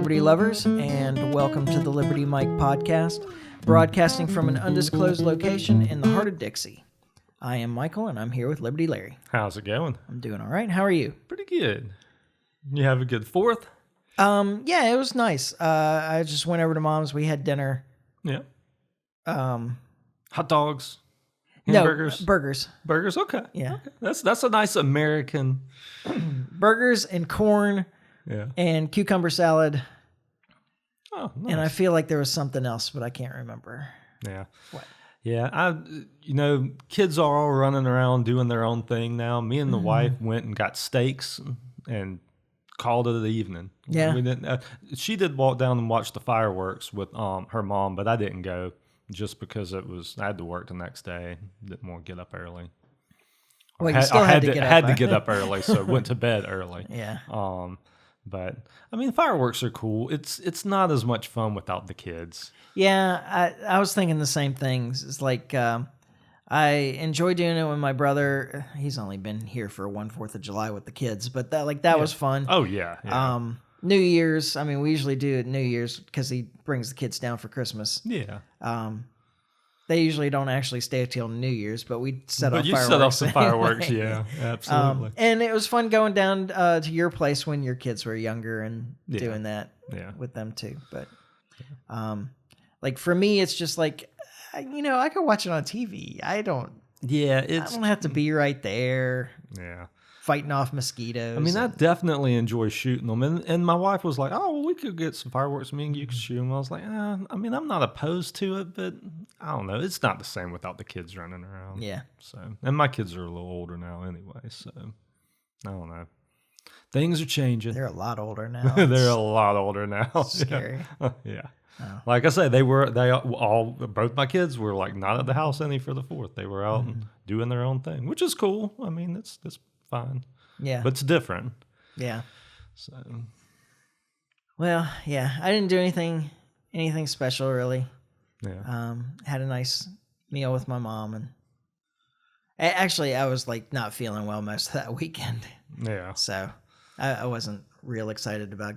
Liberty lovers, and welcome to the Liberty Mike podcast, broadcasting from an undisclosed location in the heart of Dixie. I am Michael, and I'm here with Liberty Larry. How's it going? I'm doing all right. How are you? Pretty good. You have a good 4th? Yeah, it was nice. I just went over to Mom's. We had dinner. Yeah. Hot dogs? Hamburgers? No, burgers. Burgers? Okay. Yeah. Okay. That's a nice American. Burgers and corn. Yeah. And cucumber salad. Oh, nice. And I feel like there was something else, but I can't remember. Yeah. What? Yeah. Kids are all running around doing their own thing now. Me and the wife went and got steaks and called it an evening. Yeah. We didn't. She did walk down and watch the fireworks with her mom, but I didn't go just because I had to work the next day. Didn't want to get up early. Well, you still had to get up. Had to get up early, so went to bed early. Yeah. But I mean, fireworks are cool. It's not as much fun without the kids. Yeah, I was thinking the same things. It's like I enjoy doing it with my brother. He's only been here for 4th of July with the kids, but that was fun. Oh yeah. New Year's. I mean, we usually do it New Year's because he brings the kids down for Christmas. Yeah. They usually don't actually stay till New Year's, but we set off fireworks. But you set off some fireworks, yeah, absolutely. And it was fun going down to your place when your kids were younger and doing that with them too. But like for me, it's just like, I could watch it on TV. I don't have to be right there. Yeah. Fighting off mosquitoes. I mean, I definitely enjoy shooting them. And my wife was like, oh, well, we could get some fireworks. Me and you could shoot them. I was like, I mean, I'm not opposed to it, but I don't know. It's not the same without the kids running around. Yeah. So, and my kids are a little older now anyway. So, I don't know. Things are changing. They're a lot older now. They're a lot older now. Scary. Yeah. Oh. Like I say, both my kids were like not at the house any for the 4th. They were out and doing their own thing, which is cool. I mean, it's fine. Yeah. But it's different. Yeah. So. Well, yeah, I didn't do anything special really. Yeah. Had a nice meal with my mom, and actually I was like not feeling well most of that weekend. Yeah. So I wasn't real excited about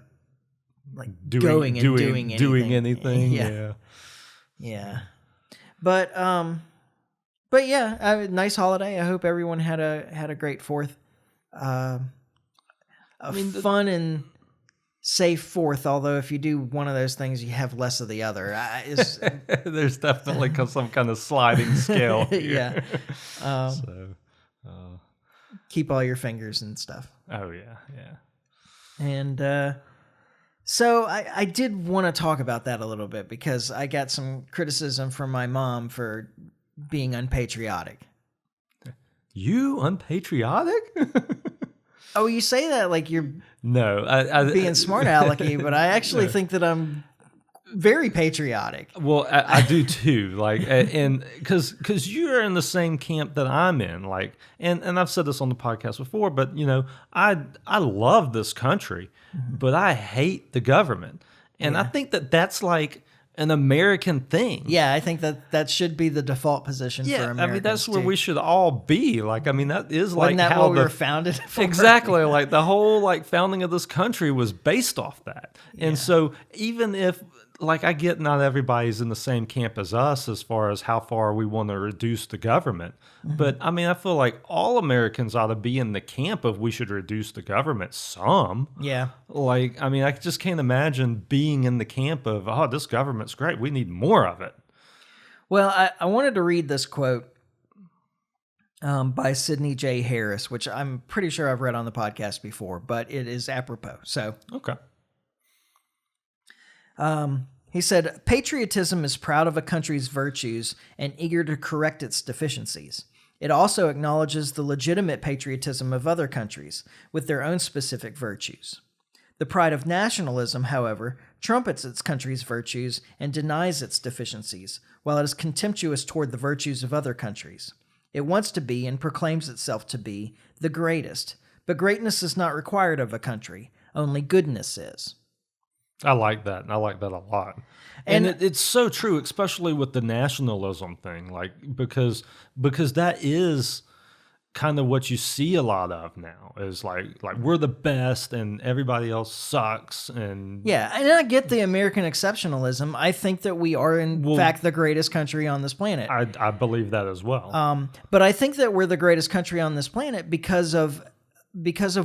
like doing anything. Yeah. Yeah. But yeah, nice holiday. I hope everyone had a great 4th. Fun and safe 4th. Although if you do one of those things, you have less of the other. There's definitely some kind of sliding scale here. Yeah. Keep all your fingers and stuff. Oh yeah, yeah. And so I did want to talk about that a little bit because I got some criticism from my mom for being unpatriotic. You unpatriotic? Oh, you say that like you're being smart alecky, but I actually think that I'm very patriotic. Well, I do too. Like, and because you're in the same camp that I'm in. Like, and I've said this on the podcast before, but I love this country, but I hate the government, and I think that's like an American thing. Yeah, I think that should be the default position for Americans. I mean, that's where we should all be. Like, I mean, that is Wasn't like that how what we were founded for? Exactly. Like the whole like founding of this country was based off that. And so even if like I get not everybody's in the same camp as us as far as how far we want to reduce the government. But I mean, I feel like all Americans ought to be in the camp of we should reduce the government some. Yeah. Like, I mean, I just can't imagine being in the camp of, oh, this government's great. We need more of it. Well, I wanted to read this quote by Sidney J. Harris, which I'm pretty sure I've read on the podcast before, but it is apropos. So, okay. He said, patriotism is proud of a country's virtues and eager to correct its deficiencies. It also acknowledges the legitimate patriotism of other countries with their own specific virtues. The pride of nationalism, however, trumpets its country's virtues and denies its deficiencies, while it is contemptuous toward the virtues of other countries. It wants to be and proclaims itself to be the greatest, but greatness is not required of a country, only goodness is. I like that. I like that a lot. And it's so true, especially with the nationalism thing, like because that is kind of what you see a lot of now is like we're the best and everybody else sucks. And yeah, and I get the American exceptionalism. I think that we are in fact the greatest country on this planet. I believe that as well. But I think that we're the greatest country on this planet because of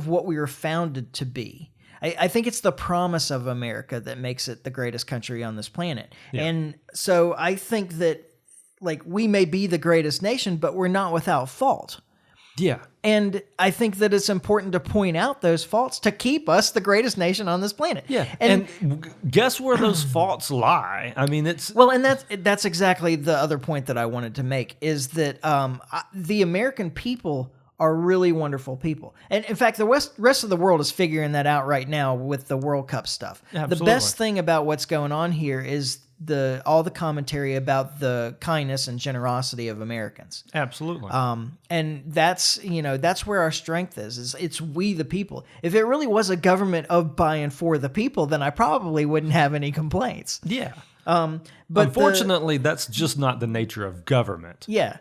what we were founded to be. I think it's the promise of America that makes it the greatest country on this planet. Yeah. And so I think that like we may be the greatest nation, but we're not without fault. Yeah. And I think that it's important to point out those faults to keep us the greatest nation on this planet. Yeah. And guess where those faults lie? I mean, it's... Well, and that's exactly the other point that I wanted to make is that the American people are really wonderful people. And in fact, the rest of the world is figuring that out right now with the World Cup stuff. Absolutely. The best thing about what's going on here is all the commentary about the kindness and generosity of Americans. Absolutely. And that's where our strength is it's we the people. If it really was a government of, by, and for the people, then I probably wouldn't have any complaints. Yeah. But unfortunately, that's just not the nature of government. Yeah.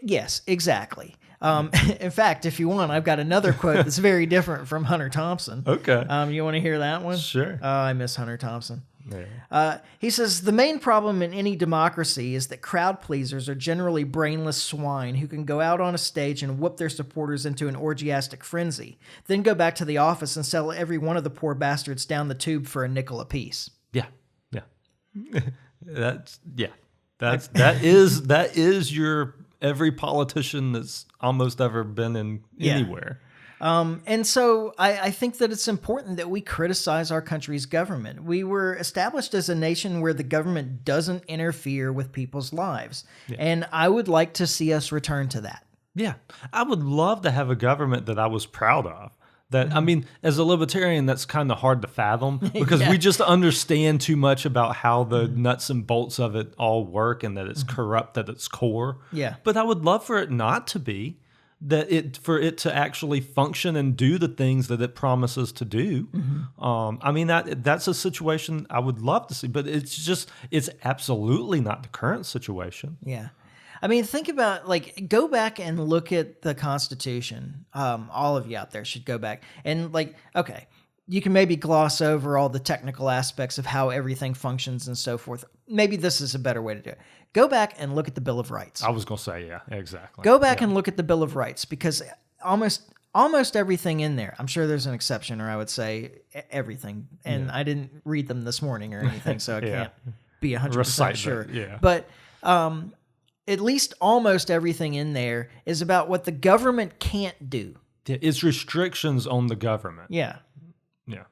Yes, exactly. In fact, if you want, I've got another quote that's very different from Hunter Thompson. Okay. You want to hear that one? Sure. Oh, I miss Hunter Thompson. Yeah. He says, the main problem in any democracy is that crowd pleasers are generally brainless swine who can go out on a stage and whoop their supporters into an orgiastic frenzy, then go back to the office and sell every one of the poor bastards down the tube for a nickel apiece. Yeah. Yeah. That is your every politician that's almost ever been in anywhere. And so I think that it's important that we criticize our country's government. We were established as a nation where the government doesn't interfere with people's lives. Yeah. And I would like to see us return to that. Yeah. I would love to have a government that I was proud of. That, I mean, as a libertarian, that's kind of hard to fathom because we just understand too much about how the nuts and bolts of it all work and that it's corrupt at its core. Yeah. But I would love for it not to be, for it to actually function and do the things that it promises to do. I mean, that's a situation I would love to see, but it's absolutely not the current situation. Yeah. I mean, think about, go back and look at the Constitution. All of you out there should go back. And, okay, you can maybe gloss over all the technical aspects of how everything functions and so forth. Maybe this is a better way to do it. Go back and look at the Bill of Rights. I was going to say, yeah, exactly. Go back and look at the Bill of Rights because almost everything in there, I'm sure there's an exception, or I would say everything. And I didn't read them this morning or anything, so I can't be 100% sure. But... at least almost everything in there is about what the government can't do. It's restrictions on the government. Yeah. Yeah.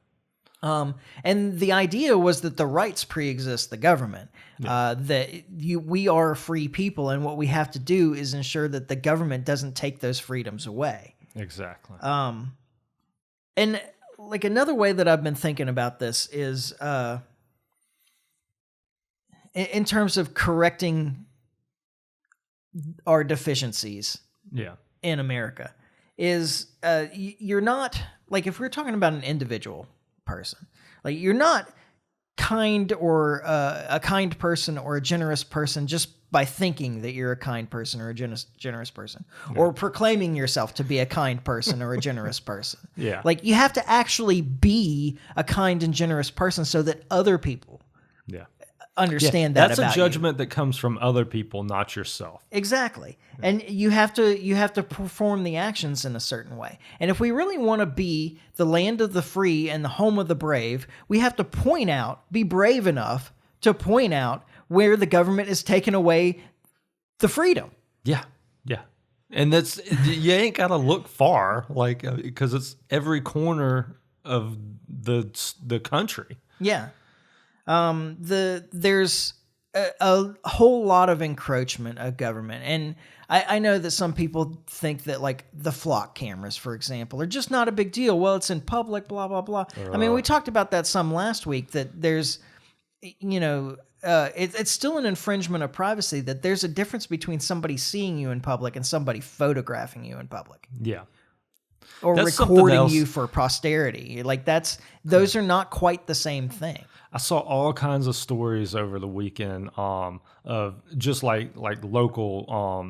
And the idea was that the rights pre-exist the government. That we are free people, and what we have to do is ensure that the government doesn't take those freedoms away. Exactly. And another way that I've been thinking about this is in terms of correcting our deficiencies in America is you're not, if we're talking about an individual person, you're not kind or a kind person or a generous person just by thinking that you're a kind person or a generous person or proclaiming yourself to be a kind person or a generous person. Yeah. You have to actually be a kind and generous person so that other people understand that that's about a judgment that comes from other people, not yourself. Exactly. And you have to perform the actions in a certain way. And if we really want to be the land of the free and the home of the brave, we have to be brave enough to point out where the government is taking away the freedom. Yeah. Yeah. And you ain't got to look far, because it's every corner of the country. Yeah. There's a whole lot of encroachment of government. And I know that some people think that the flock cameras, for example, are just not a big deal. Well, it's in public, blah, blah, blah. I mean, we talked about that some last week, that there's, it's still an infringement of privacy, that there's a difference between somebody seeing you in public and somebody photographing you in public. Yeah. Or that's recording you for posterity. Those are not quite the same thing. I saw all kinds of stories over the weekend of just local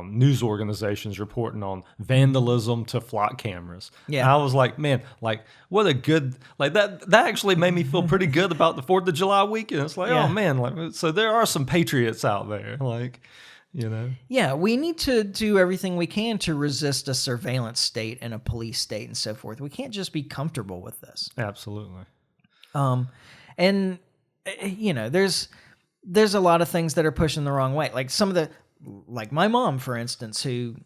news organizations reporting on vandalism to flock cameras. Yeah. And I was like, man, like what a good, like that actually made me feel pretty good about the 4th of July weekend. It's like, Yeah. oh man, like, so there are some patriots out there, like, you know. Yeah, we need to do everything we can to resist a surveillance state and a police state and so forth. We can't just be comfortable with this. Absolutely. And you know, there's a lot of things that are pushing the wrong way. Like like my mom, for instance, who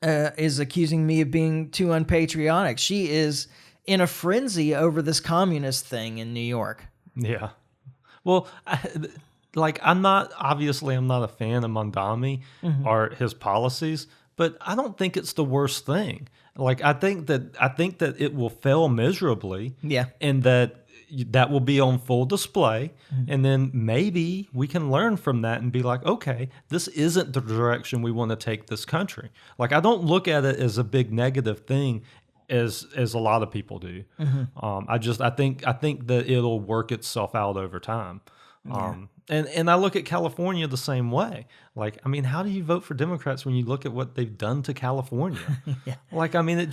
is accusing me of being too unpatriotic. She is in a frenzy over this communist thing in New York. Yeah. Well, I'm not a fan of Mondami or his policies, but I don't think it's the worst thing. Like, I think that it will fail miserably. Yeah. And that will be on full display. And then maybe we can learn from that and be like, okay, this isn't the direction we want to take this country. Like, I don't look at it as a big negative thing as a lot of people do. I think that it'll work itself out over time. And I look at California the same way. Like, I mean, how do you vote for Democrats when you look at what they've done to California? Yeah. Like, I mean,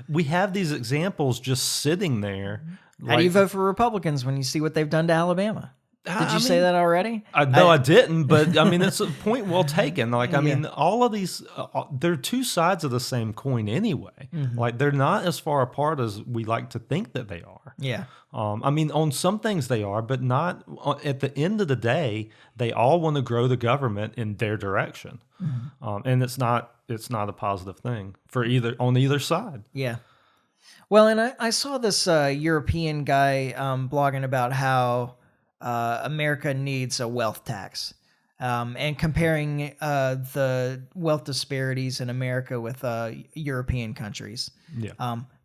we have these examples just sitting there. How do you vote for Republicans when you see what they've done to Alabama? Did you say that already? No, I didn't, but I mean, it's a point well taken. Like, I mean, all of these, they're two sides of the same coin anyway. Like, they're not as far apart as we like to think that they are. Yeah. I mean, on some things they are, but not at the end of the day, they all want to grow the government in their direction. And it's not a positive thing on either side. Yeah. Well, and I saw this European guy blogging about how America needs a wealth tax, and comparing the wealth disparities in America with European countries,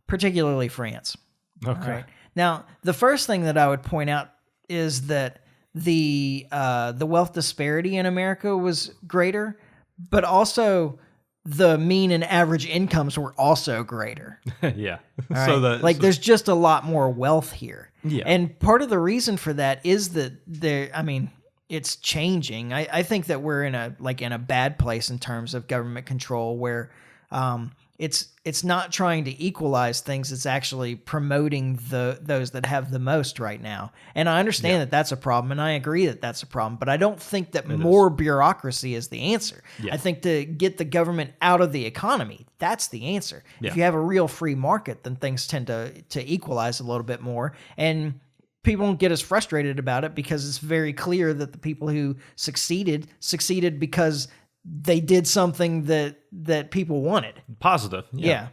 particularly France. Okay. All right. Now, the first thing that I would point out is that the wealth disparity in America was greater, but also the mean and average incomes were also greater. Yeah. All right? There's just a lot more wealth here. Yeah. And part of the reason for that is that it's changing. I think that we're in a bad place in terms of government control where it's not trying to equalize things. It's actually promoting those that have the most right now. And I understand that that's a problem, and I agree that that's a problem. But I don't think that more bureaucracy is the answer. Yeah. I think to get the government out of the economy, that's the answer. Yeah. If you have a real free market, then things tend to equalize a little bit more. And people don't get as frustrated about it because it's very clear that the people who succeeded because they did something that people wanted. Positive. Yeah.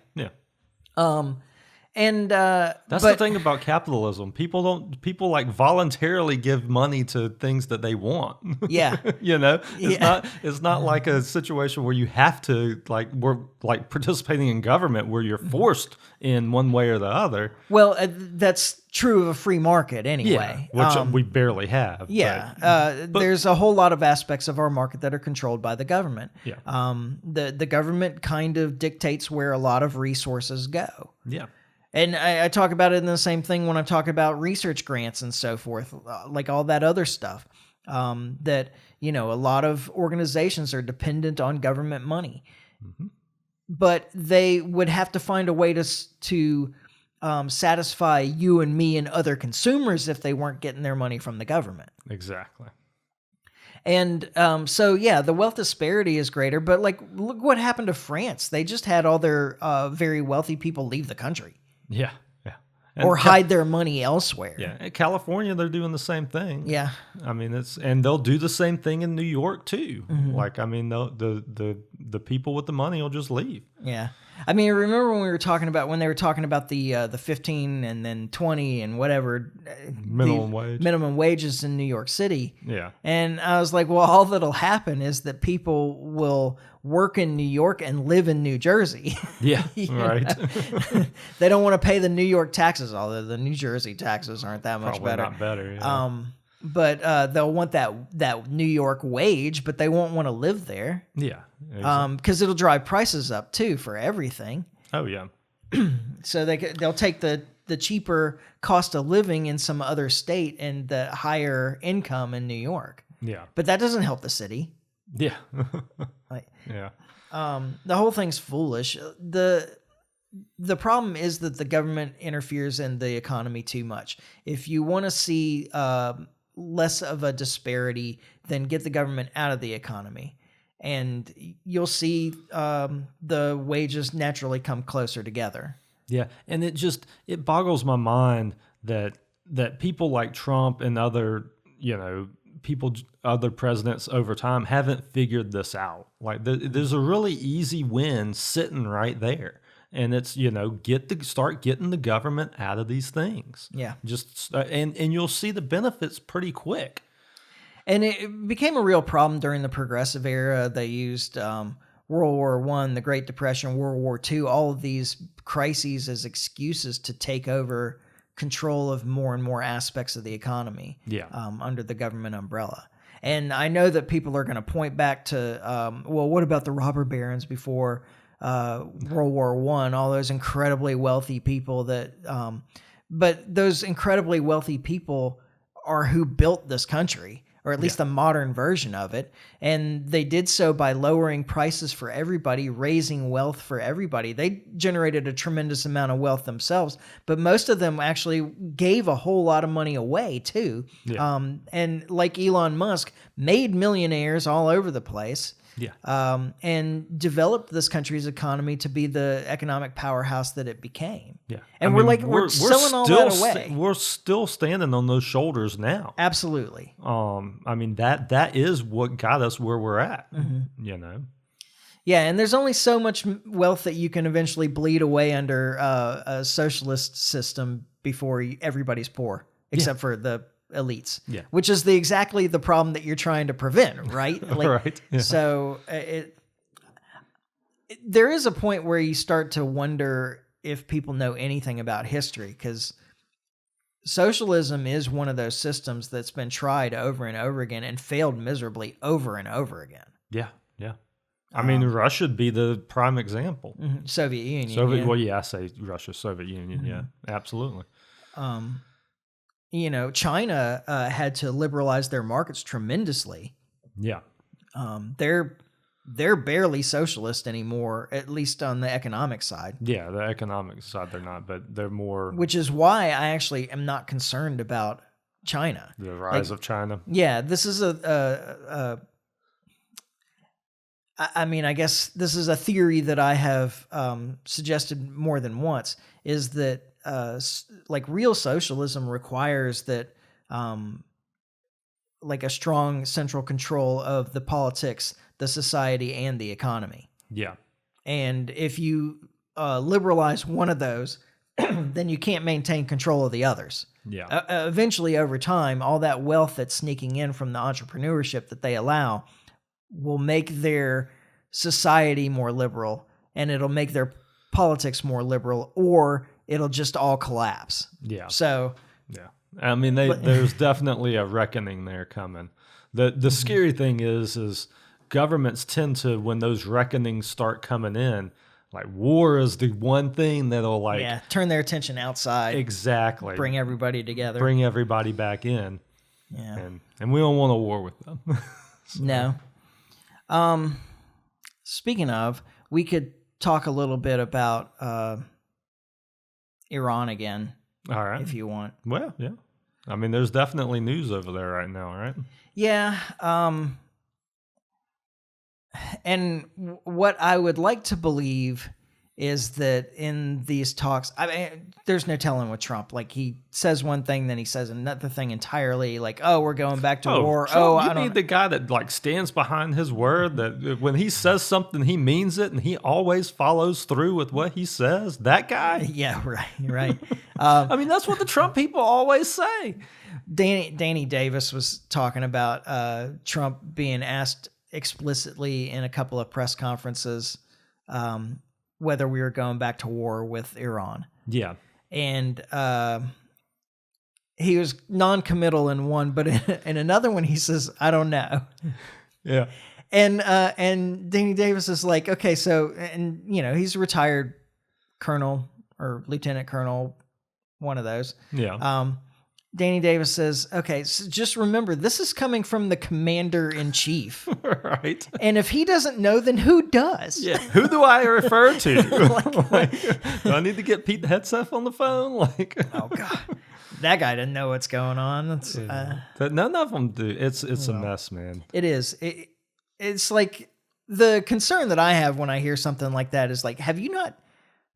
And that's the thing about capitalism. People like voluntarily give money to things that they want. Yeah. You know, it's not like a situation where you have to we're like participating in government where you're forced in one way or the other. Well, that's true of a free market anyway. Yeah, which we barely have. Yeah. But there's a whole lot of aspects of our market that are controlled by the government. Yeah. The government kind of dictates where a lot of resources go. Yeah. And I talk about it in the same thing when I talk about research grants and so forth, like all that other stuff, that, a lot of organizations are dependent on government money. Mm-hmm. But they would have to find a way to satisfy you and me and other consumers if they weren't getting their money from the government. Exactly. And the wealth disparity is greater. But look what happened to France. They just had all their very wealthy people leave the country. Yeah. Or hide their money elsewhere. Yeah, in California, they're doing the same thing. Yeah, I mean, and they'll do the same thing in New York too. Mm-hmm. The people with the money will just leave. Yeah, I mean, remember when they were talking about the 15 and then 20 and whatever minimum wages in New York City. Yeah, and I was like, well, all that'll happen is that people will work in New York and live in New Jersey. Yeah, right. They don't want to pay the New York taxes, although the New Jersey taxes aren't that much better. Not better. Yeah. But they'll want that New York wage, but they won't want to live there. Yeah. Exactly. Because it'll drive prices up too for everything. Oh yeah. So they'll take the cheaper cost of living in some other state and the higher income in New York. Yeah. But that doesn't help the city. Yeah. Like, Yeah. the whole thing's foolish. The problem is that the government interferes in the economy too much. If you want to see less of a disparity, then get the government out of the economy, and you'll see the wages naturally come closer together. Yeah, and it boggles my mind that people like Trump and other, other presidents over time haven't figured this out. Like there's a really easy win sitting right there. And it's, start getting the government out of these things. Yeah. And you'll see the benefits pretty quick. And it became a real problem during the Progressive era. They used World War I, the Great Depression, World War II, all of these crises as excuses to take over control of more and more aspects of the economy under the government umbrella. And I know that people are going to point back to, well, what about the robber barons before World War I, all those incredibly wealthy people but those incredibly wealthy people are who built this country, or at least the modern version of it. And they did so by lowering prices for everybody, raising wealth for everybody. They generated a tremendous amount of wealth themselves, but most of them actually gave a whole lot of money away too. Yeah. And like Elon Musk, made millionaires all over the place. Yeah. And developed this country's economy to be the economic powerhouse that it became. Yeah. And we're selling all that away. We're still standing on those shoulders now. Absolutely. That is what got us where we're at, Yeah, and there's only so much wealth that you can eventually bleed away under a socialist system before everybody's poor, except for the elites, which is exactly the problem that you're trying to prevent, right? Right. Yeah. So there is a point where you start to wonder if people know anything about history, because socialism is one of those systems that's been tried over and over again and failed miserably over and over again. Yeah, yeah. I mean, Russia'd be the prime example. Soviet Union. Well, I say Russia, Soviet Union. Yeah, absolutely. China had to liberalize their markets tremendously. Yeah. They're barely socialist anymore, at least on the economic side. Yeah, the economic side they're not, but they're more... Which is why I actually am not concerned about China. The rise of China. Yeah, this is I guess this is a theory that I have suggested more than once, is that real socialism requires that a strong central control of the politics, the society, and the economy. Yeah. And if you liberalize one of those, then you can't maintain control of the others. Yeah. Eventually, over time, all that wealth that's sneaking in from the entrepreneurship that they allow will make their society more liberal, and it'll make their politics more liberal, or it'll just all collapse. Yeah. So... Yeah. I mean, there's definitely a reckoning there coming. The scary thing is governments tend to, when those reckonings start coming in, like war is the one thing that'll turn their attention outside. Exactly. Bring everybody together. Bring everybody back in. Yeah. And we don't want a war with them. No. Speaking of, we could talk a little bit about Iran again. All right. If you want. Well, yeah. I mean, there's definitely news over there right now, right? Yeah. And what I would like to believe is that in these talks, I mean, there's no telling with Trump. Like, he says one thing, then he says another thing entirely. Like, oh, we're going back to war. Trump, you need the guy that stands behind his word. That when he says something, he means it, and he always follows through with what he says. That guy. Yeah, right. I mean, that's what the Trump people always say. Danny Davis was talking about Trump being asked explicitly in a couple of press conferences whether we were going back to war with Iran. Yeah. And he was non-committal in one, but in another one he says, I don't know. Yeah. And Danny Davis is like, okay, so, and he's a retired colonel or lieutenant colonel, one of those. Yeah. Danny Davis says, okay, so just remember, this is coming from the commander-in-chief. Right. And if he doesn't know, then who does? Yeah. Who do I refer to? Do I need to get Pete Hegseth on the phone? Oh, God. That guy doesn't know what's going on. But none of them do. It's a mess, man. It is. It's like the concern that I have when I hear something like that is like, have you not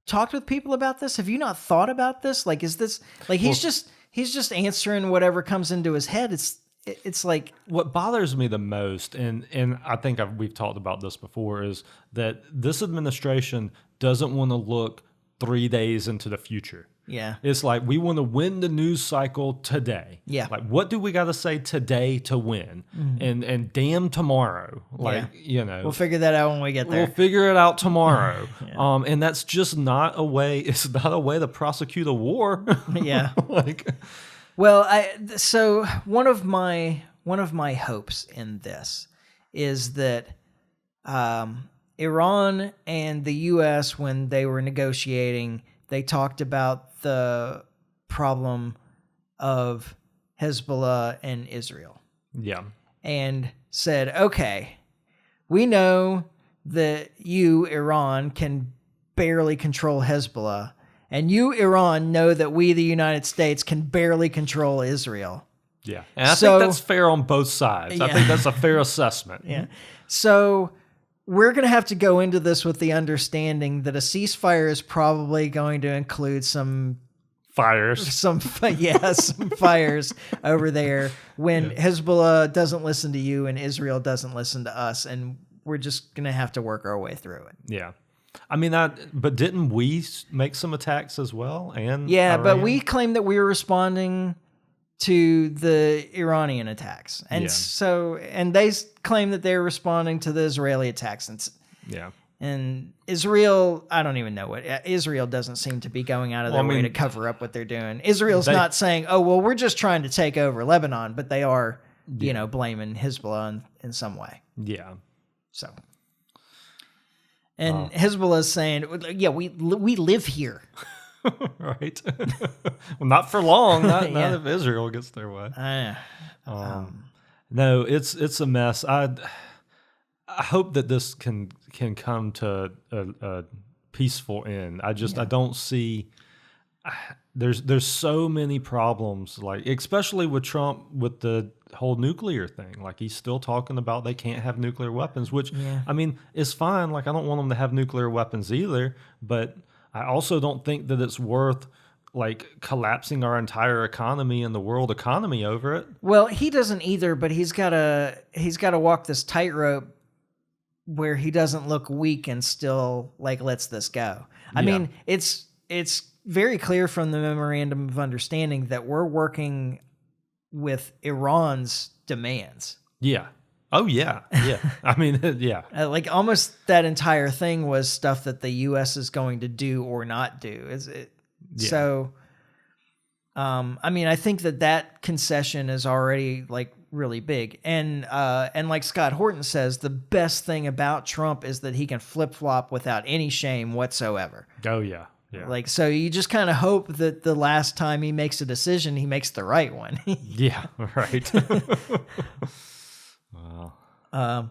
talked with people about this? Have you not thought about this? Like, is this like he's just answering whatever comes into his head? It's like what bothers me the most, and I think we've talked about this before, is that this administration doesn't want to look 3 days into the future. Yeah. It's like we want to win the news cycle today. Yeah. Like, what do we got to say today to win? And damn tomorrow. We'll figure that out when we get there. We'll figure it out tomorrow. And that's just not a way. It's not a way to prosecute a war. Yeah. Well, so one of my hopes in this is that Iran and the U.S., when they were negotiating, they talked about the problem of Hezbollah and Israel. Yeah. And said, okay, we know that you, Iran, can barely control Hezbollah. And you, Iran, know that we, the United States, can barely control Israel. Yeah. And I think that's fair on both sides. Yeah. I think that's a fair assessment. Yeah. So we're going to have to go into this with the understanding that a ceasefire is probably going to include some fires over there when Hezbollah doesn't listen to you and Israel doesn't listen to us. And we're just going to have to work our way through it. Yeah. I mean, but didn't we make some attacks as well? And yeah, Iran? But we claimed that we were responding to the Iranian attacks. And and they claim that they're responding to the Israeli attacks. And Israel, I don't even know what. Israel doesn't seem to be going out of their way to cover up what they're doing. Israel's not saying, oh, well, we're just trying to take over Lebanon, but they are, blaming Hezbollah in some way. Yeah. So. And Hezbollah is saying, yeah, we live here. Right. Well, not for long. Not if Israel gets their way. No, it's a mess. I hope that this can come to a peaceful end. I don't see. There's so many problems, like especially with Trump with the whole nuclear thing. Like he's still talking about they can't have nuclear weapons, which I mean is fine. Like I don't want them to have nuclear weapons either, but I also don't think that it's worth like collapsing our entire economy and the world economy over it. Well, he doesn't either, but he's got to walk this tightrope where he doesn't look weak and still like lets this go. I mean, it's very clear from the memorandum of understanding that we're working with Iran's demands. Yeah. Oh, yeah. Yeah. I mean, yeah. Like almost that entire thing was stuff that the U.S. is going to do or not do. So, I mean, I think that concession is already like really big. And like Scott Horton says, the best thing about Trump is that he can flip-flop without any shame whatsoever. Oh, yeah. Yeah. Like, so you just kind of hope that the last time he makes a decision, he makes the right one. Yeah, right. Wow.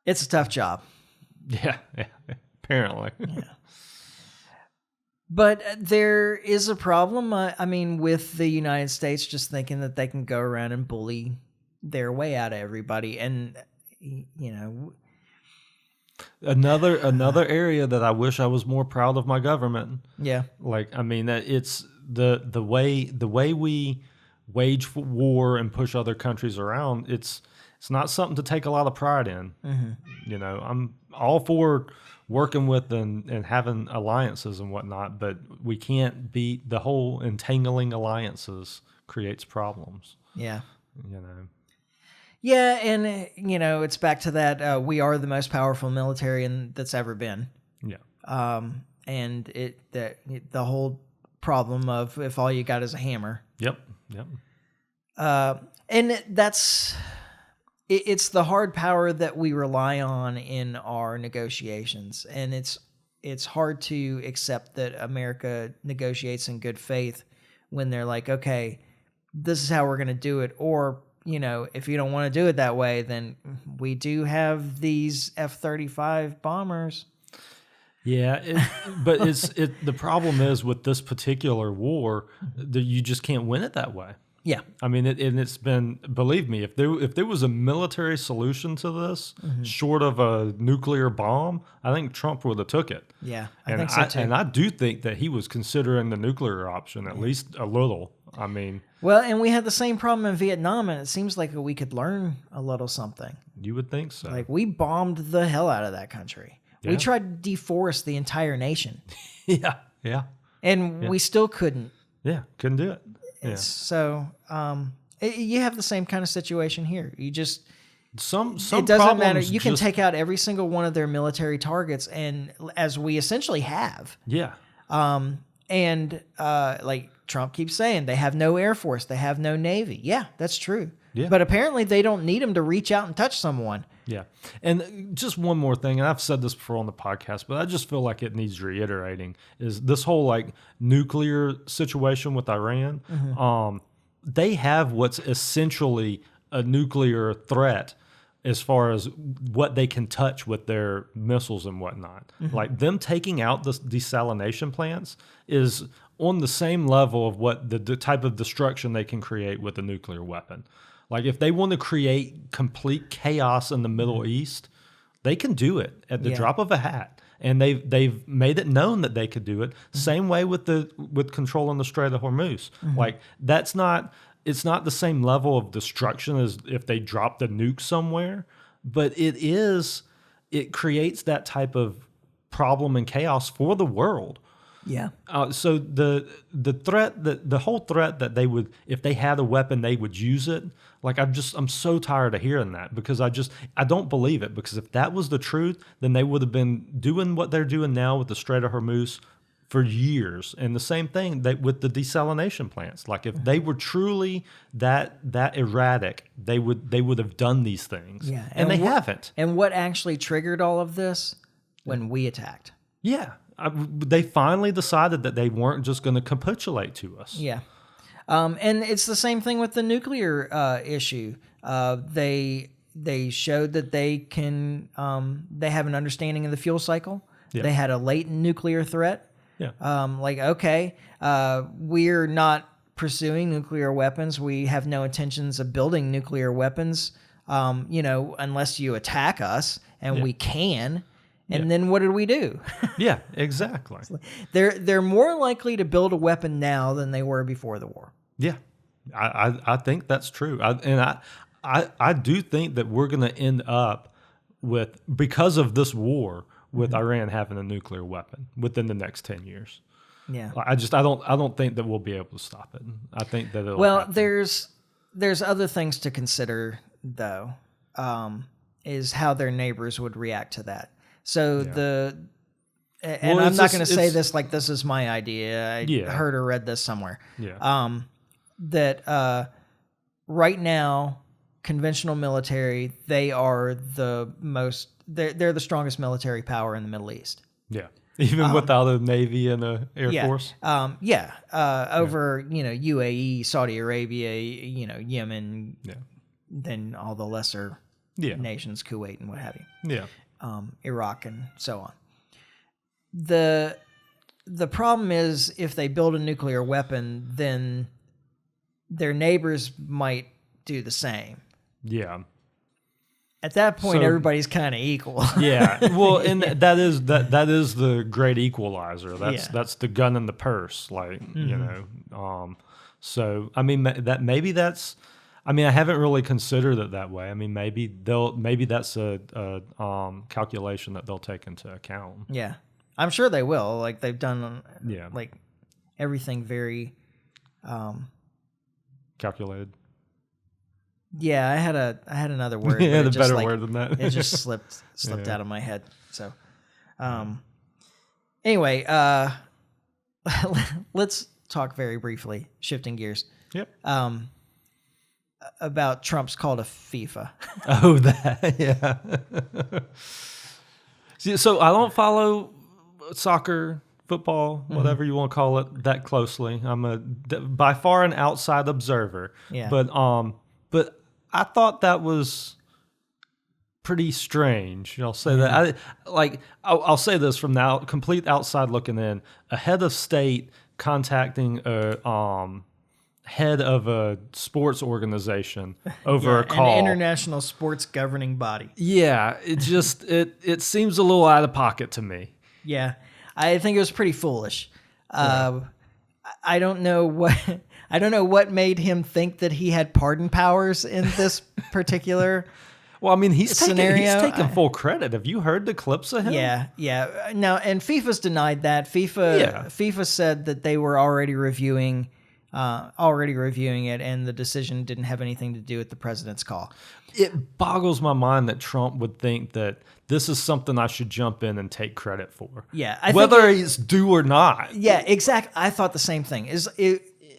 It's a tough job. Yeah, apparently. Yeah. But there is a problem, I mean, with the United States just thinking that they can go around and bully their way out of everybody. And, Another area that I wish I was more proud of my government. Yeah. Like, I mean, that it's the way we wage war and push other countries around. It's not something to take a lot of pride in. Mm-hmm. I'm all for working with and having alliances and whatnot, but we can't beat the whole entangling alliances creates problems. Yeah. Yeah, and it's back to that. We are the most powerful military that's ever been. Yeah. And the whole problem of if all you got is a hammer. Yep. And it's the hard power that we rely on in our negotiations, and it's hard to accept that America negotiates in good faith when they're like, okay, this is how we're going to do it. Or, if you don't want to do it that way, then we do have these F-35 bombers. Yeah, but the problem is with this particular war that you just can't win it that way. Yeah. I mean, it's been, believe me, if there was a military solution to this, short of a nuclear bomb, I think Trump would have took it. Yeah, I think so too. And I do think that he was considering the nuclear option at least a little. I mean, well, and we had the same problem in Vietnam, and it seems like we could learn a little something. You would think so. Like, we bombed the hell out of that country. Yeah. We tried to deforest the entire nation. Yeah. And we still couldn't. Yeah, couldn't do it. Yeah. So you have the same kind of situation here. You just some it doesn't matter. You can take out every single one of their military targets, and as we essentially have. Yeah. And like Trump keeps saying, they have no Air Force, they have no Navy. Yeah, that's true. Yeah. But apparently they don't need them to reach out and touch someone. Yeah. And just one more thing, and I've said this before on the podcast, but I just feel like it needs reiterating, is this whole like nuclear situation with Iran. They have what's essentially a nuclear threat as far as what they can touch with their missiles and whatnot. Like them taking out the desalination plants is on the same level of what the type of destruction they can create with a nuclear weapon. Like if they want to create complete chaos in the Middle East, they can do it at the drop of a hat. And they've made it known that they could do it. Same way with controlling the Strait of Hormuz. Like it's not the same level of destruction as if they dropped a nuke somewhere, but it creates that type of problem and chaos for the world. Yeah. So the whole threat that they would, if they had a weapon, they would use it. Like I'm so tired of hearing that, because I don't believe it, because if that was the truth, then they would have been doing what they're doing now with the Strait of Hormuz for years. And the same thing with the desalination plants. Like if they were truly that erratic, they would have done these things. Yeah. And they haven't. And what actually triggered all of this? When we attacked. Yeah. They finally decided that they weren't just going to capitulate to us. Yeah. And it's the same thing with the nuclear issue. They showed that they can, they have an understanding of the fuel cycle. Yeah. They had a latent nuclear threat. Yeah. We're not pursuing nuclear weapons. We have no intentions of building nuclear weapons, unless you attack us, and we can. And then what did we do? Yeah, exactly. They're more likely to build a weapon now than they were before the war. Yeah, I think that's true. I do think that we're going to end up with, because of this war, with Iran having a nuclear weapon within the next 10 years. Yeah. I don't think that we'll be able to stop it. I think that it'll happen. There's other things to consider though. Is how their neighbors would react to that. So I'm not going to say this like this is my idea. I heard or read this somewhere. Yeah. That right now, conventional military, they are they're the strongest military power in the Middle East. Yeah. Even without a Navy and a Air Force? Over, UAE, Saudi Arabia, Yemen, then all the lesser nations, Kuwait and what have you. Yeah. Iraq and so on. The problem is, if they build a nuclear weapon, then their neighbors might do the same. Yeah. At that point, everybody's kind of equal. Yeah. Well, and that is the great equalizer. That's the gun in the purse, like, so I mean I haven't really considered it that way. I mean, maybe that's a calculation that they'll take into account. Yeah, I'm sure they will. Like they've done, like everything very calculated. Yeah, I had another word. Yeah, a better word than that. It just slipped out of my head. So, anyway, let's talk very briefly, shifting gears. Yep. About Trump's call to FIFA. Oh, that, yeah. So I don't follow soccer, football, whatever you want to call it, that closely. I'm by far an outside observer. Yeah. But I thought that was pretty strange. I'll say that. I'll say this from the complete outside looking in. A head of state contacting a head of a sports organization over a call. An international sports governing body. Yeah, it just it seems a little out of pocket to me. Yeah, I think it was pretty foolish. I don't know what made him think that he had pardon powers in this particular. Well, I mean, he's scenario. taking full credit. Have you heard the clips of him? Yeah. Now, and FIFA's denied that. FIFA said that they were already reviewing it, and the decision didn't have anything to do with the president's call. It boggles my mind that Trump would think that this is something I should jump in and take credit for. Yeah, whether it's due or not. Yeah, exactly. I thought the same thing.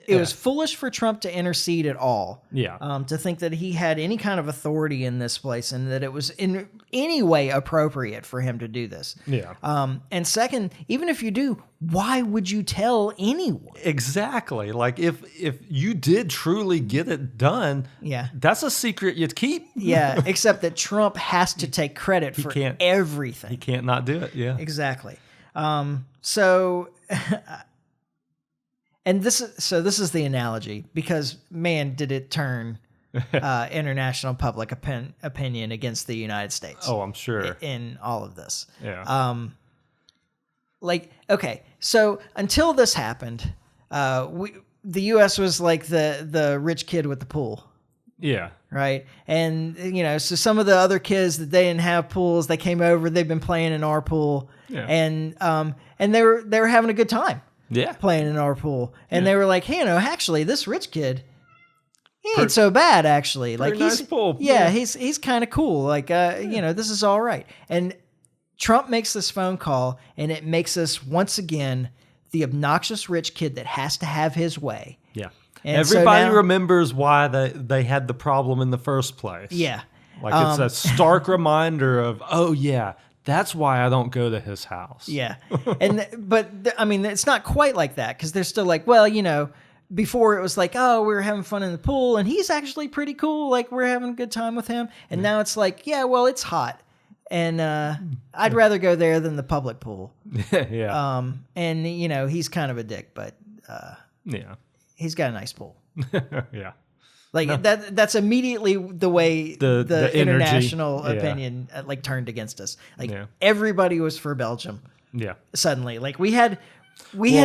It was foolish for Trump to intercede at all. Yeah. To think that he had any kind of authority in this place and that it was in any way appropriate for him to do this. Yeah. And second, even if you do, why would you tell anyone? Exactly. Like if you did truly get it done, that's a secret you'd keep. Yeah. Except that Trump has to take credit for everything. He can't not do it. Yeah. Exactly. So. And this is the analogy, because man, did it turn international public opinion against the United States. Oh, I'm sure. In all of this. Yeah. Okay, so until this happened, the U.S. was like the rich kid with the pool. Yeah. Right. And so some of the other kids that they didn't have pools, they came over. They've been playing in our pool, and they were having a good time. Yeah, playing in our pool, and they were like, "Hey, actually, this rich kid, he ain't so bad. Actually, like nice pool. Yeah, he's kind of cool. Like, this is all right." And Trump makes this phone call, and it makes us once again the obnoxious rich kid that has to have his way. Yeah, and everybody remembers why they had the problem in the first place. Yeah, like it's a stark reminder of, oh yeah. That's why I don't go to his house. Yeah. But it's not quite like that, because they're still like, well, before it was like, oh, we were having fun in the pool and he's actually pretty cool. Like, we're having a good time with him. And now it's like, yeah, well, it's hot. And I'd rather go there than the public pool. Yeah. And, he's kind of a dick, but he's got a nice pool. Yeah. Like that's immediately the way the international opinion turned against us. Like everybody was for Belgium. Yeah. Suddenly, like we had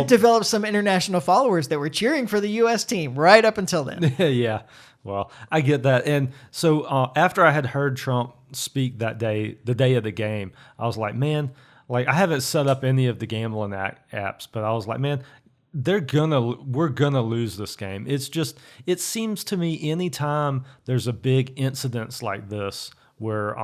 developed some international followers that were cheering for the U.S. team right up until then. Yeah. Well, I get that. And so after I had heard Trump speak that day, the day of the game, I was like, man, like I haven't set up any of the gambling apps, but I was like, man, we're gonna lose this game. It's just, it seems to me anytime there's a big incident like this where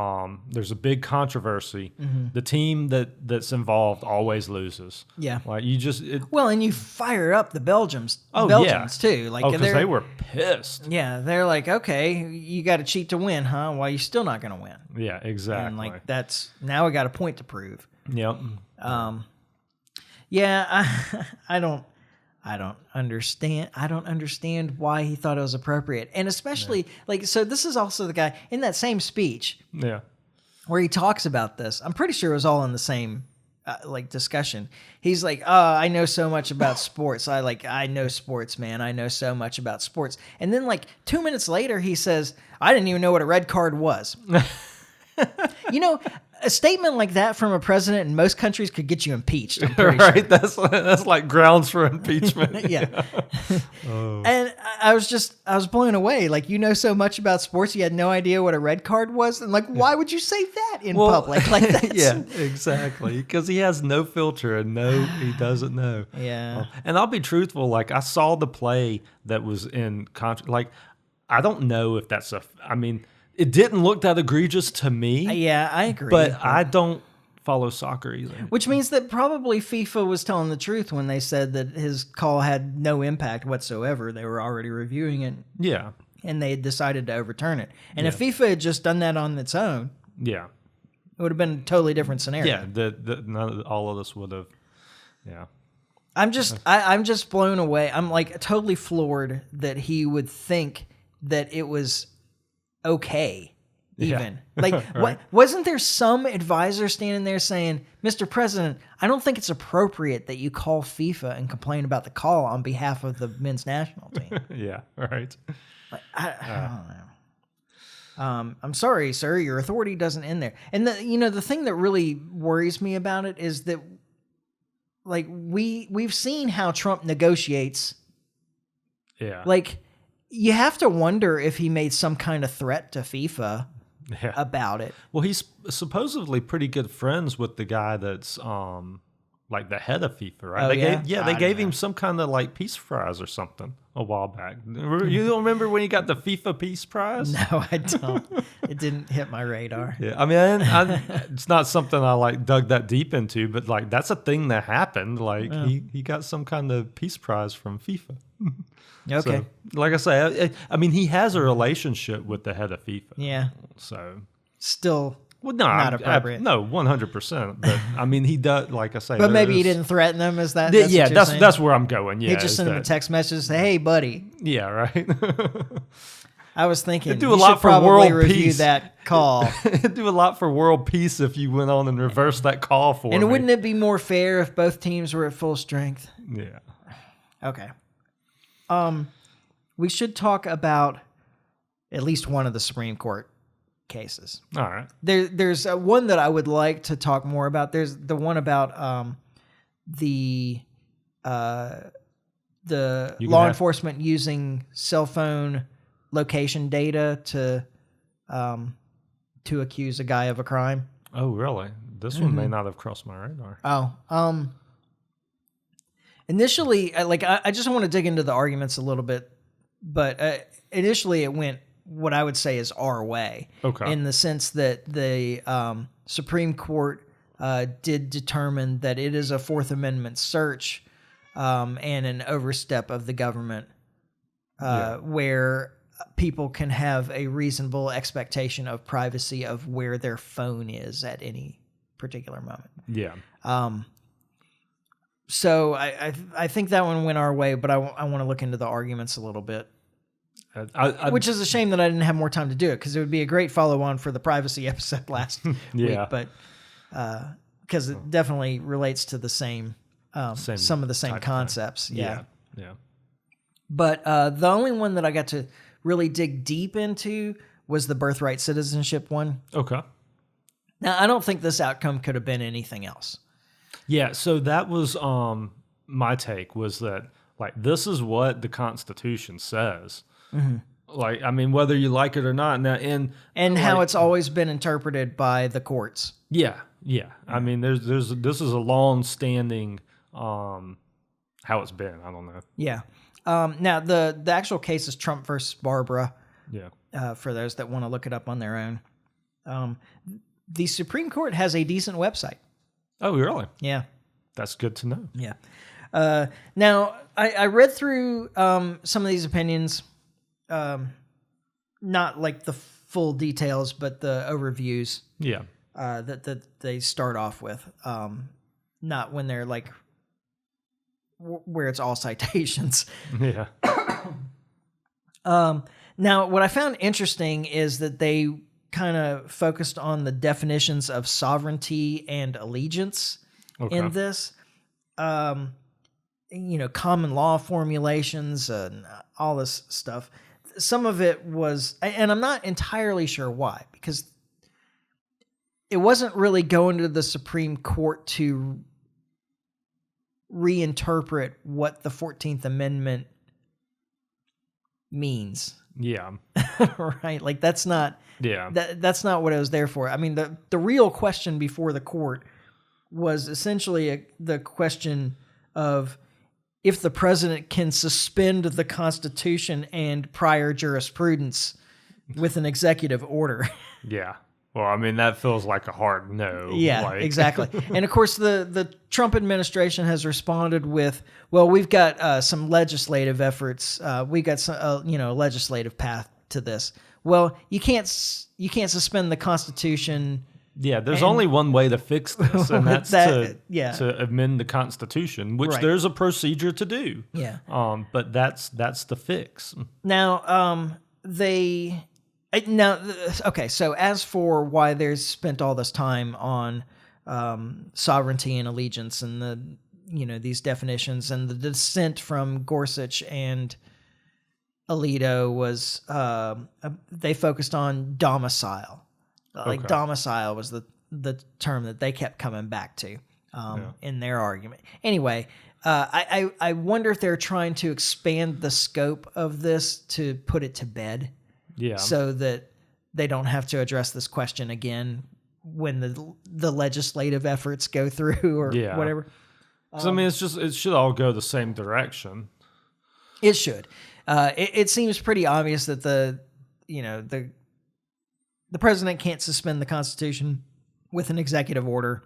there's a big controversy, the team that's involved always loses. Yeah. Like you just and you fire up the Belgians too. Like because they were pissed. Yeah, they're like, okay, you got to cheat to win, huh? Well, you're still not gonna win. Yeah, exactly. And like that's now we got a point to prove. Yep. Yeah, I don't understand. I don't understand why he thought it was appropriate. And especially so this is also the guy in that same speech where he talks about this. I'm pretty sure it was all in the same discussion. He's like, "Oh, I know so much about sports. I know sports, man. I know so much about sports." And then 2 minutes later he says, "I didn't even know what a red card was." A statement like that from a president in most countries could get you impeached. I'm pretty sure. That's like grounds for impeachment. Yeah. And I was blown away. Like, so much about sports, you had no idea what a red card was, and why would you say that in public? Like that? Yeah, exactly. Because he has no filter and he doesn't know. Yeah. And I'll be truthful. Like I saw the play that was in I don't know if that's it didn't look that egregious to me. Yeah, I agree. But I don't follow soccer either. Which means that probably FIFA was telling the truth when they said that his call had no impact whatsoever. They were already reviewing it. Yeah. And they had decided to overturn it. And if FIFA had just done that on its own, it would have been a totally different scenario. Yeah, all of this would have Yeah. I'm just blown away. I'm like totally floored that he would think that it was okay. Even like, Right. wasn't there some advisor standing there saying, "Mr. President, I don't think it's appropriate that you call FIFA and complain about the call on behalf of the men's national team." Yeah. Right. Like, I don't know. I'm sorry, sir. Your authority doesn't end there. And the thing that really worries me about it is that, like, we've seen how Trump negotiates. Yeah. Like, you have to wonder if he made some kind of threat to FIFA about it. Well, he's supposedly pretty good friends with the guy that's like the head of FIFA, right? Oh, They gave him some kind of like peace prize or something a while back. You don't remember when he got the FIFA Peace Prize? No, I don't. It didn't hit my radar. Yeah, I mean, it's not something I like dug that deep into, but like that's a thing that happened. Like he got some kind of peace prize from FIFA. Okay. So, like I say, I mean, he has a relationship with the head of FIFA. Yeah. So Still well, no, not appropriate. no, 100%. But I mean, he does. Like I say, But maybe he didn't threaten them. Is that? Yeah, that's where I'm going. Yeah, He just sent him a text message, say, "Hey, buddy." Yeah, right. I was thinking It'd do you a lot should for probably world review peace. that call. It'd do a lot for world peace if you went on and reversed that call for me. And wouldn't it be more fair if both teams were at full strength? Yeah. Okay. We should talk about at least one of the Supreme Court cases. All right. There's one that I would like to talk more about. There's the one about the law enforcement using cell phone location data to accuse a guy of a crime. Oh, really? This one may not have crossed my radar. Oh, initially, I just want to dig into the arguments a little bit, but initially it went what I would say is our way. Okay. In the sense that the Supreme Court did determine that it is a Fourth Amendment search and an overstep of the government where people can have a reasonable expectation of privacy of where their phone is at any particular moment. Yeah. So I think that one went our way, but I want to look into the arguments a little bit. Which is a shame that I didn't have more time to do it, because it would be a great follow-on for the privacy episode last week. But because it definitely relates to the same some of the same concepts. Yeah. But the only one that I got to really dig deep into was the birthright citizenship one. Okay. Now, I don't think this outcome could have been anything else. Yeah, so that was my take, was that like this is what the Constitution says. Mm-hmm. Like, I mean, whether you like it or not, and how it's always been interpreted by the courts. Yeah. I mean, there's this is a long-standing how it's been. I don't know. Yeah. Now the actual case is Trump versus Barbara. Yeah. For those that want to look it up on their own, the Supreme Court has a decent website. Oh, really? Yeah. That's good to know. Yeah. Now, I read through some of these opinions, not like the full details, but the overviews. Yeah. That they start off with, not when they're like where it's all citations. Yeah. Now, what I found interesting is that they kind of focused on the definitions of sovereignty and allegiance in this. Common law formulations and all this stuff. Some of it was, and I'm not entirely sure why, because it wasn't really going to the Supreme Court to reinterpret what the 14th Amendment means. Yeah. Right? Like that's not that's not what it was there for. I mean, the real question before the court was essentially the question of if the president can suspend the Constitution and prior jurisprudence with an executive order. Yeah. Well, I mean, that feels like a hard no. Yeah, exactly. And of course, the Trump administration has responded with, well, we've got some legislative efforts. We got some, legislative path to this. Well, you can't suspend the Constitution Yeah, there's only one way to fix this, and that's to amend the Constitution, which there's a procedure to do. Yeah. But that's the fix. Now, okay, so as for why there's spent all this time on sovereignty and allegiance and these definitions, and the dissent from Gorsuch and Alito was they focused on domicile. Like domicile was the term that they kept coming back to in their argument. Anyway, I wonder if they're trying to expand the scope of this to put it to bed. Yeah. So that they don't have to address this question again when the legislative efforts go through or whatever. So, I mean, it should all go the same direction. It should. It seems pretty obvious that the president can't suspend the Constitution with an executive order.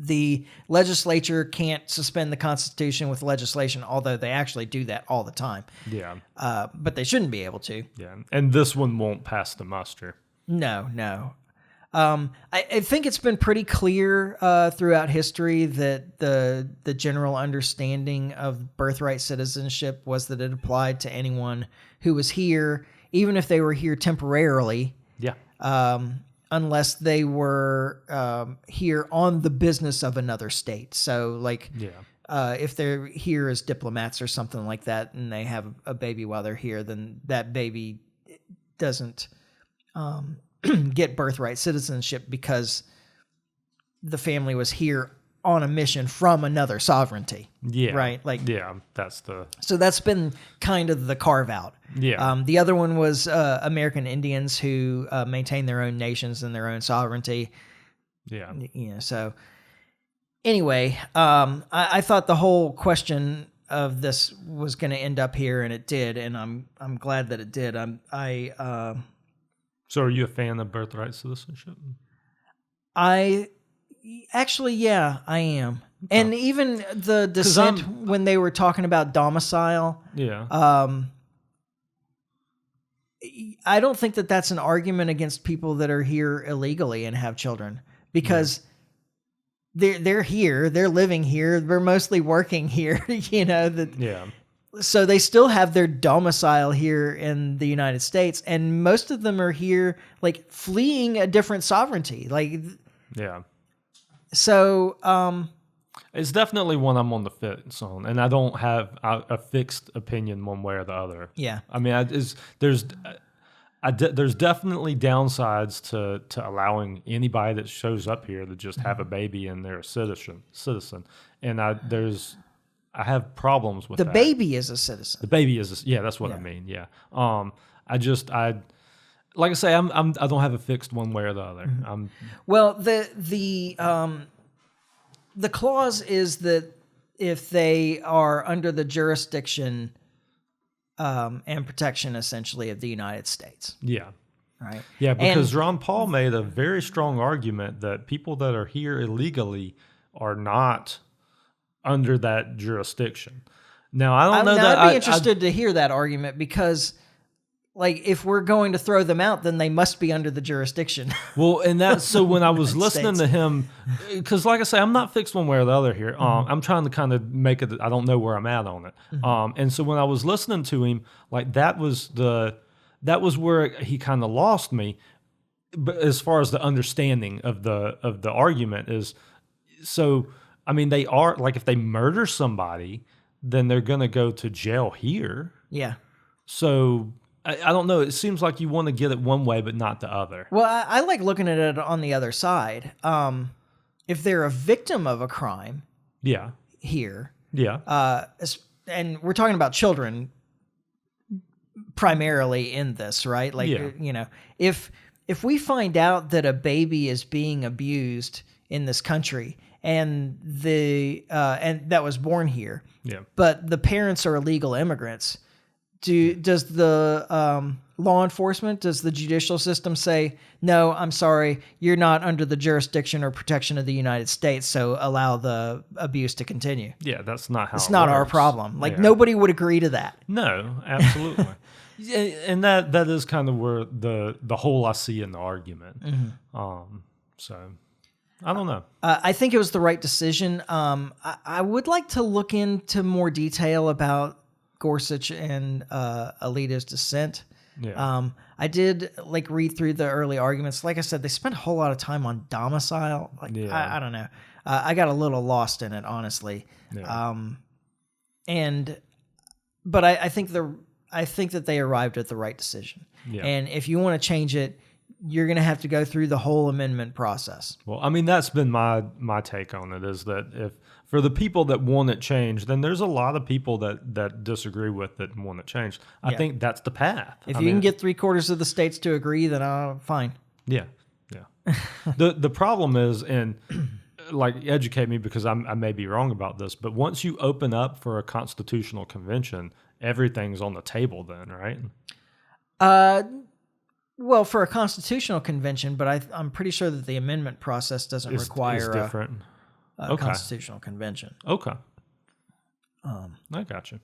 The legislature can't suspend the Constitution with legislation, although they actually do that all the time. Yeah. But they shouldn't be able to. Yeah. And this one won't pass the muster. No. I think it's been pretty clear throughout history that the general understanding of birthright citizenship was that it applied to anyone who was here, even if they were here temporarily. Yeah. Unless they were here on the business of another state. So, if they're here as diplomats or something like that, and they have a baby while they're here, then that baby doesn't get birthright citizenship because the family was here on a mission from another sovereignty. Yeah. Right? So that's been kind of the carve out. Yeah. The other one was American Indians who maintain their own nations and their own sovereignty. Yeah. So anyway, I thought the whole question of this was going to end up here, and it did, and I'm glad that it did. So are you a fan of birthright citizenship? Actually, yeah, I am. Okay. And even the dissent when they were talking about domicile, I don't think that that's an argument against people that are here illegally and have children, because they're here, they're living here, they're mostly working here, So they still have their domicile here in the United States, and most of them are here fleeing a different sovereignty. So it's definitely one I'm on the fence on, and I don't have a fixed opinion one way or the other. Yeah. I mean, there's definitely downsides to allowing anybody that shows up here to just have a baby and they're a citizen. And I have problems with that. The baby is a citizen. The baby is that's what I mean. Yeah. Like I say, I don't have a fixed one way or the other. Mm-hmm. Well, the clause is that if they are under the jurisdiction and protection, essentially, of the United States. Yeah. Right. Yeah, because Ron Paul made a very strong argument that people that are here illegally are not under that jurisdiction. Now, I don't know that I'd be interested to hear that argument, because if we're going to throw them out, then they must be under the jurisdiction. Well, and that's so when I was listening to him, because like I say, I'm not fixed one way or the other here. I'm trying to kind of make it, I don't know where I'm at on it. And so when I was listening to him, that was where he kind of lost me. But as far as the understanding of the argument is, so I mean, they are if they murder somebody, then they're going to go to jail here. Yeah. So I don't know. It seems like you want to get it one way, but not the other. Well, I like looking at it on the other side. If they're a victim of a crime, here, and we're talking about children primarily in this, right? If we find out that a baby is being abused in this country, and that was born here, but the parents are illegal immigrants, does the law enforcement, does the judicial system say, no, I'm sorry, you're not under the jurisdiction or protection of the United States, so allow the abuse to continue? Yeah, that's not how it's not our problem. Nobody would agree to that. No, absolutely. And that is kind of where the hole I see in the argument. So I don't know. I think it was the right decision. I would like to look into more detail about Gorsuch and Alito's dissent. Yeah. I did read through the early arguments. Like I said, they spent a whole lot of time on domicile. I don't know. I got a little lost in it, honestly. Yeah. But I think that they arrived at the right decision. Yeah. And if you want to change it, you're going to have to go through the whole amendment process. Well, I mean, that's been my take on it, is that if for the people that want it changed, then there's a lot of people that disagree with it and want it changed. I think that's the path. If you can get 3/4 of the states to agree, then fine. Yeah. Yeah. The problem is, and educate me because I may be wrong about this, but once you open up for a constitutional convention, everything's on the table then, right? Well, for a constitutional convention, but I'm pretty sure that the amendment process doesn't require different. A constitutional convention. Okay. I got you.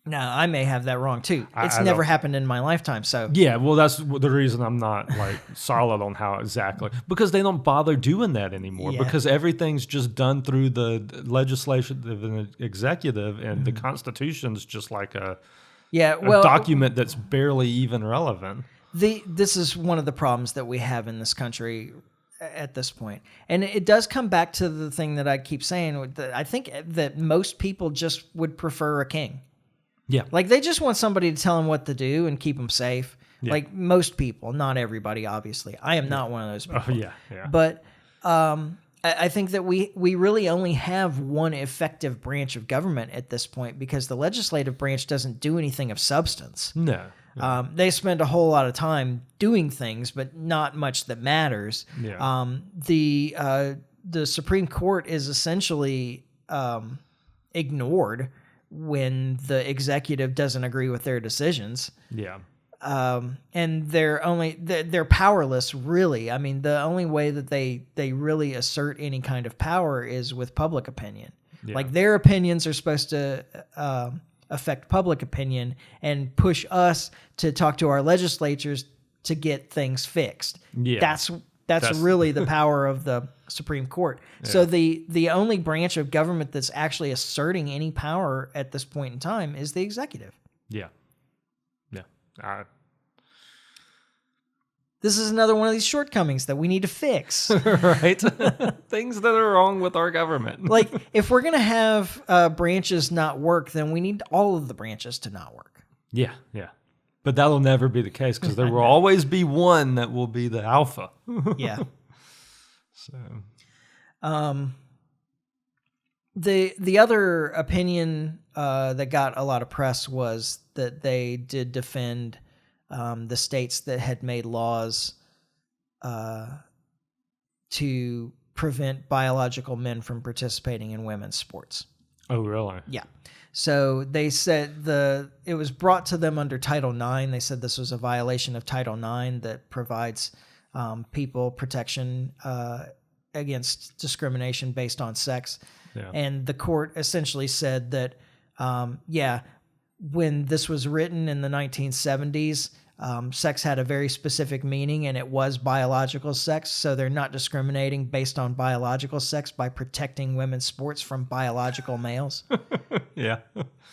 Now, I may have that wrong too. It's never happened in my lifetime, so... Yeah, well, that's the reason I'm not solid on how exactly. Because they don't bother doing that anymore. Yeah. Because everything's just done through the legislative and executive, and the Constitution's just like a document that's barely even relevant. This is one of the problems that we have in this country at this point. And it does come back to the thing that I keep saying. That I think that most people just would prefer a king. Yeah. They just want somebody to tell them what to do and keep them safe. Yeah. Most people, not everybody, obviously. I am not one of those people. Oh, yeah. But I think that we really only have one effective branch of government at this point, because the legislative branch doesn't do anything of substance. No. They spend a whole lot of time doing things, but not much that matters. Yeah. The Supreme Court is essentially ignored when the executive doesn't agree with their decisions. Yeah. And they're powerless, really. I mean, the only way that they really assert any kind of power is with public opinion. Yeah. Their opinions are supposed to affect public opinion and push us to talk to our legislatures to get things fixed. Yeah. That's really the power of the Supreme Court. Yeah. So the only branch of government that's actually asserting any power at this point in time is the executive. Yeah. Yeah. This is another one of these shortcomings that we need to fix. Right? Things that are wrong with our government. If we're going to have branches not work, then we need all of the branches to not work. Yeah. But that'll never be the case, because there will always be one that will be the alpha. Yeah. So, the other opinion that got a lot of press was that they did defend the states that had made laws to prevent biological men from participating in women's sports. Oh, really? Yeah. So they said it was brought to them under Title IX. They said this was a violation of Title IX that provides people protection against discrimination based on sex. Yeah. And the court essentially said that, when this was written in the 1970s, sex had a very specific meaning, and it was biological sex. So they're not discriminating based on biological sex by protecting women's sports from biological males. Yeah.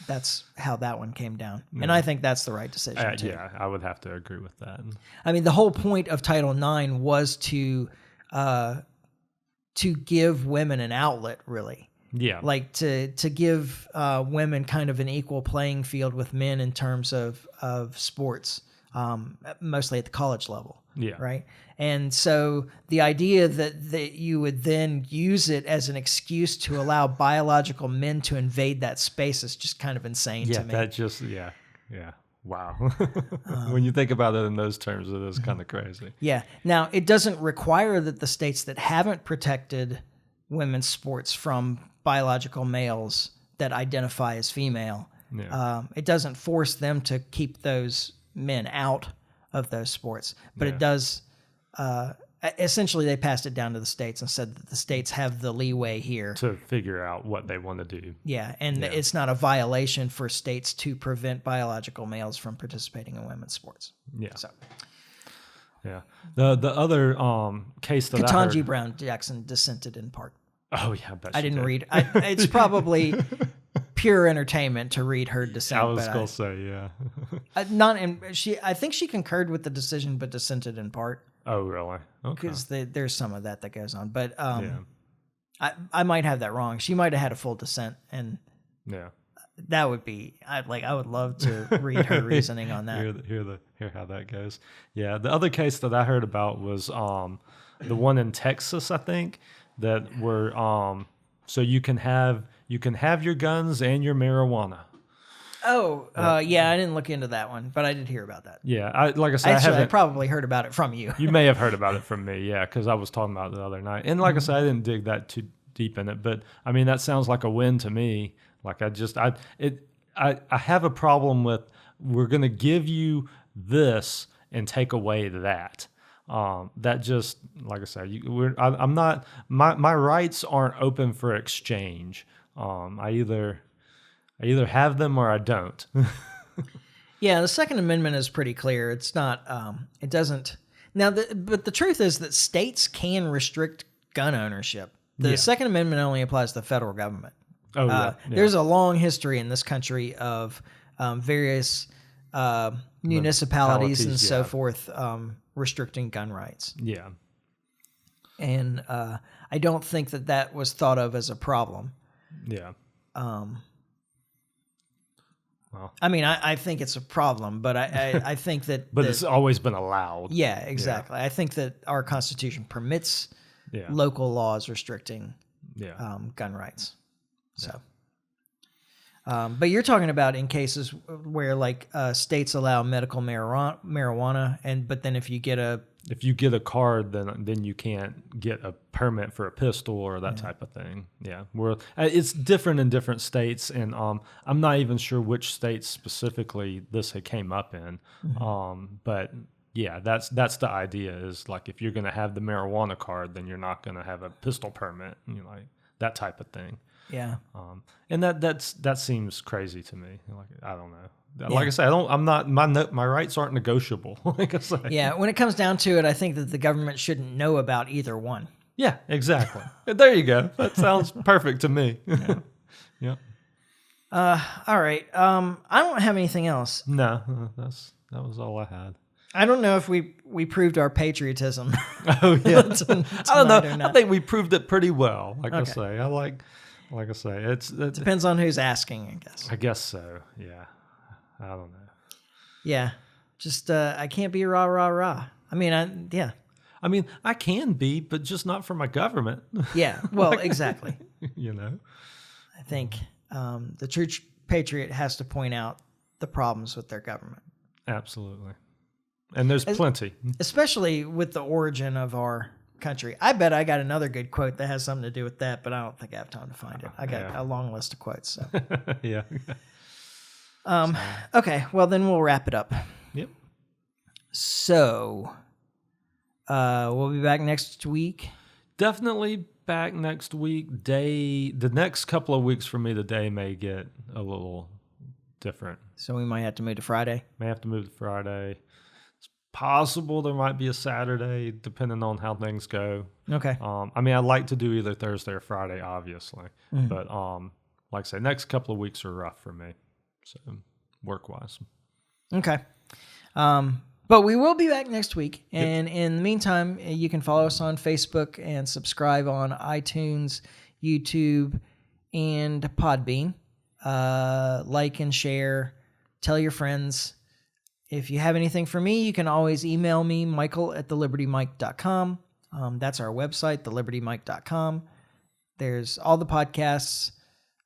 That's how that one came down. Yeah. And I think that's the right decision, too. Yeah, I would have to agree with that. I mean, the whole point of Title IX was to give women an outlet, really. Yeah. To give women kind of an equal playing field with men in terms of sports, mostly at the college level. Yeah. Right. And so the idea that you would then use it as an excuse to allow biological men to invade that space is just kind of insane to me. Yeah. Wow. When you think about it in those terms, it is kind of crazy. Yeah. Now, it doesn't require that the states that haven't protected women's sports from biological males that identify as female, it doesn't force them to keep those men out of those sports. But it does, essentially they passed it down to the states and said that the states have the leeway here to figure out what they want to do. Yeah, and it's not a violation for states to prevent biological males from participating in women's sports. Yeah. So, Yeah. The other case that I Ketanji heard. Brown Jackson dissented in part. Oh yeah, I bet I she didn't did. read. It's probably pure entertainment to read her dissent. I was but gonna say yeah. not in she. I think she concurred with the decision, but dissented in part Oh really? Okay. because there's some of that goes on. But Yeah. I might have that wrong. She might have had a full dissent, and Yeah. that would be. I would love to read her reasoning on that. Hear how that goes. Yeah. The other case that I heard about was the one in Texas, I think, that were so you can have your guns and your marijuana. Oh, yeah, I didn't look into that one, but I did hear about that. Yeah, like I said, Actually, I haven't. probably heard about it from you. You may have heard about it from me, yeah, because I was talking about it the other night. And like I said, I didn't dig that too deep in it, but I mean that sounds like a win to me. Like I have a problem with we're going to give you this and take away that. That just like I said, I'm not my rights aren't open for exchange. I either have them or I don't. Yeah, the Second Amendment is pretty clear. It's not. It doesn't. Now, but the truth is that states can restrict gun ownership. The Second Amendment only applies to the federal government. Oh, yeah. There's a long history in this country of various municipalities and so forth restricting gun rights. Yeah. And I don't think that was thought of as a problem. Yeah. Well, I mean, I think it's a problem, but I think that. But it's always been allowed. Yeah, exactly. Yeah. I think that our Constitution permits local laws restricting gun rights. So, but you're talking about in cases where like states allow medical marijuana, but then if you get a card, then you can't get a permit for a pistol or that type of thing. Yeah, it's different in different states, and I'm not even sure which states specifically this came up in. Mm-hmm. But yeah, that's the idea is like if you're going to have the marijuana card, then you're not going to have a pistol permit, like that type of thing. Yeah. And that seems crazy to me. Like I don't know. Like I say, I'm not my rights aren't negotiable. Like I say. Yeah, when it comes down to it, I think that the government shouldn't know about either one. Yeah, exactly. There you go. That sounds perfect to me. Yeah. All right. I don't have anything else. No, that was all I had. I don't know if we proved our patriotism. Oh yeah. I don't know. I think we proved it pretty well. Like I say, like I say, it depends on who's asking, I guess. I guess so. Yeah. I don't know. Yeah. Just I can't be rah rah rah. I mean, I can be, but just not for my government. Yeah. Well, exactly. I think the true patriot has to point out the problems with their government. Absolutely. And there's plenty. Especially with the origin of our country. I bet I got another good quote that has something to do with that, but I don't think I have time to find it. I got a long list of quotes. So. Yeah. Okay, well then we'll wrap it up. Yep. So, we'll be back next week. Definitely back next week. The next couple of weeks for me, the day may get a little different. So we might have to move to Friday. May have to move to Friday. It's possible there might be a Saturday, depending on how things go. Okay. I mean, I'd like to do either Thursday or Friday, obviously, but like I say, next couple of weeks are rough for me. So, work-wise. Okay. But we will be back next week. And in the meantime, you can follow us on Facebook and subscribe on iTunes, YouTube, and Podbean. Like and share. Tell your friends. If you have anything for me, you can always email me, michael@thelibertymike.com. That's our website, thelibertymike.com. There's all the podcasts.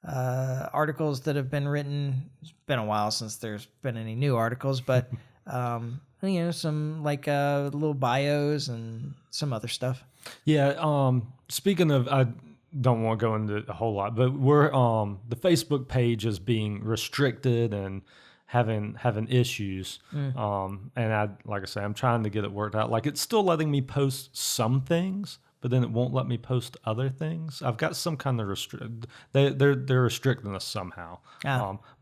Articles that have been written. It's been a while since there's been any new articles, but some like little bios and some other stuff. Yeah. Speaking of, I don't want to go into a whole lot, but we're the Facebook page is being restricted and having issues. And like I say, I'm trying to get it worked out. Like it's still letting me post some things, but then it won't let me post other things. I've got some kind of they're restricting us somehow.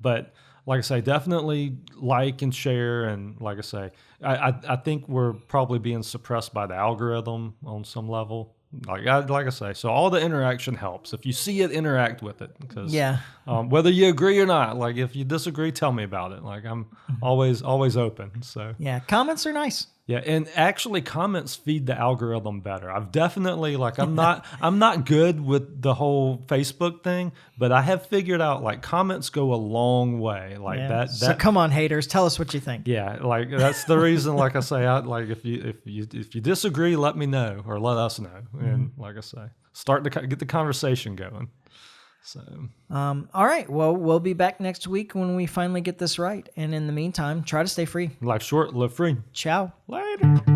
But like I say, definitely like and share. And like I say, I think we're probably being suppressed by the algorithm on some level. Like I say, so all the interaction helps. If you see it, interact with it. Because Yeah. whether you agree or not, like if you disagree, tell me about it. Like I'm always open. So Yeah. Comments are nice. yeah, and actually comments feed the algorithm better. I've definitely like I'm not good with the whole Facebook thing, but I have figured out like comments go a long way. Like Yeah. that So come on, haters, tell us what you think. yeah, like that's the reason. Like I say, like if you disagree, let me know or let us know, and like I say, start to get the conversation going. So All right. Well, we'll be back next week when we finally get this right. And in the meantime, try to stay free. life short, live free. Ciao. Later.